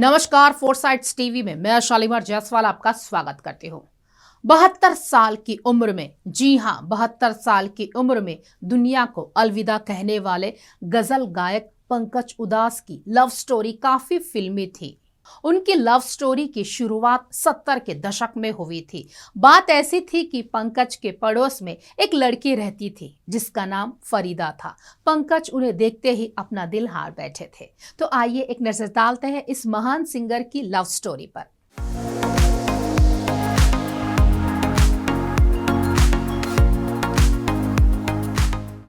नमस्कार, फोरसाइट्स टीवी में मैं शालीमार जायसवाल आपका स्वागत करती हूँ। 72 साल की उम्र में, जी हाँ 72 साल की उम्र में दुनिया को अलविदा कहने वाले गजल गायक पंकज उधास की लव स्टोरी काफी फिल्मी थी। उनकी लव स्टोरी की शुरुआत 70 के दशक में हुई थी। बात ऐसी थी कि पंकज के पड़ोस में एक लड़की रहती थी जिसका नाम फरीदा था। पंकज उन्हें देखते ही अपना दिल हार बैठे थे। तो आइए एक नजर डालते हैं इस महान सिंगर की लव स्टोरी पर।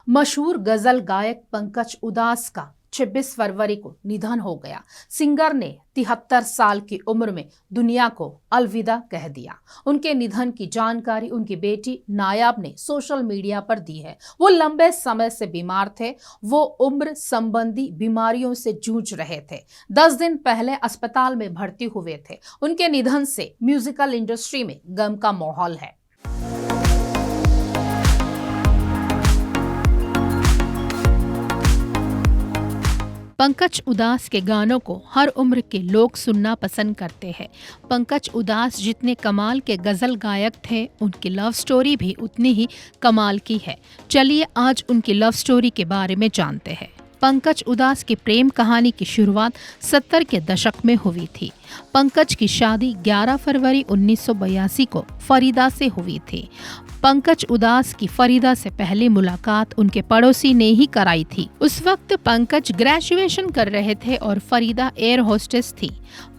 मशहूर गजल गायक पंकज उधास का 26 फरवरी को निधन हो गया। सिंगर ने 73 साल की उम्र में दुनिया को अलविदा कह दिया। उनके निधन की जानकारी उनकी बेटी नायाब ने सोशल मीडिया पर दी है। वो लंबे समय से बीमार थे। वो उम्र संबंधी बीमारियों से जूझ रहे थे। 10 दिन पहले अस्पताल में भर्ती हुए थे। उनके निधन से म्यूजिकल इंडस्ट्री में गम का माहौल है। पंकज उधास के गानों को हर उम्र के लोग सुनना पसंद करते हैं। पंकज उधास जितने कमाल के गजल गायक थे, उनकी लव स्टोरी भी उतनी ही कमाल की है। चलिए आज उनकी लव स्टोरी के बारे में जानते हैं। पंकज उधास की प्रेम कहानी की शुरुआत 70 के दशक में हुई थी। पंकज की शादी 11 फरवरी 1982 को फरीदा से हुई थी। पंकज उधास की फरीदा से पहली मुलाकात उनके पड़ोसी ने ही कराई थी। उस वक्त पंकज ग्रेजुएशन कर रहे थे और फरीदा एयर होस्टेस थी।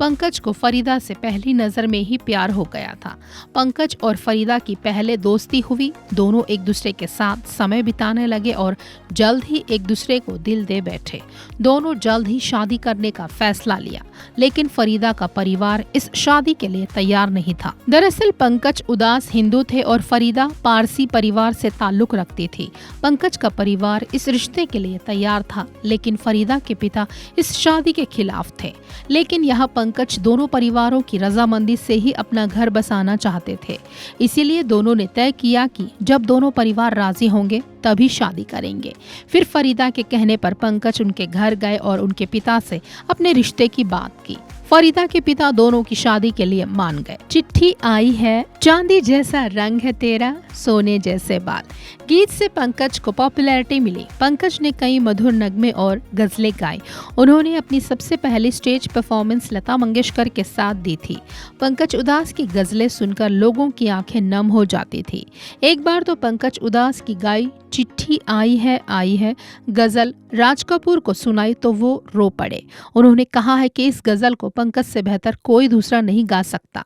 पंकज को फरीदा से पहली नजर में ही प्यार हो गया था। पंकज और फरीदा की पहले दोस्ती हुई। दोनों एक दूसरे के साथ समय बिताने लगे और जल्द ही एक दूसरे को दिल दे बैठे। दोनों जल्द ही शादी करने का फैसला लिया, लेकिन फरीदा का परिवार इस शादी के लिए तैयार नहीं था। दरअसल पंकज उधास हिंदू थे और फरीदा पारसी परिवार से ताल्लुक रखती थी। पंकज का परिवार इस रिश्ते के लिए तैयार था, लेकिन फरीदा के पिता इस शादी के खिलाफ थे। लेकिन यहाँ पंकज दोनों परिवारों की रजामंदी से ही अपना घर बसाना चाहते थे। इसीलिए दोनों ने तय किया कि जब दोनों परिवार राजी होंगे तभी शादी करेंगे। फिर फरीदा के कहने पर पंकज उनके घर गए और उनके पिता से अपने रिश्ते की बात की। फरीदा के पिता दोनों की शादी के लिए मान गए। चिट्ठी आई है, चांदी जैसा रंग है तेरा, सोने जैसे बाल गीत से पंकज को पॉपुलैरिटी मिली। पंकज ने कई मधुर नगमे और गजलें गाई। उन्होंने अपनी सबसे पहली स्टेज परफॉर्मेंस लता मंगेशकर के साथ दी थी। पंकज उधास की गजलें सुनकर लोगों की आंखें नम हो जाती थी। एक बार तो पंकज उधास की गाई चिट्ठी आई है गजल राज कपूर को सुनाई तो वो रो पड़े। उन्होंने कहा है कि इस गजल को पंकज से बेहतर कोई दूसरा नहीं गा सकता।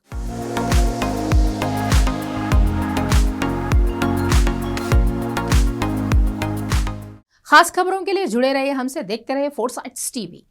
खास खबरों के लिए जुड़े रहिए हमसे, देखते रहिए फोरसाइट्स टीवी।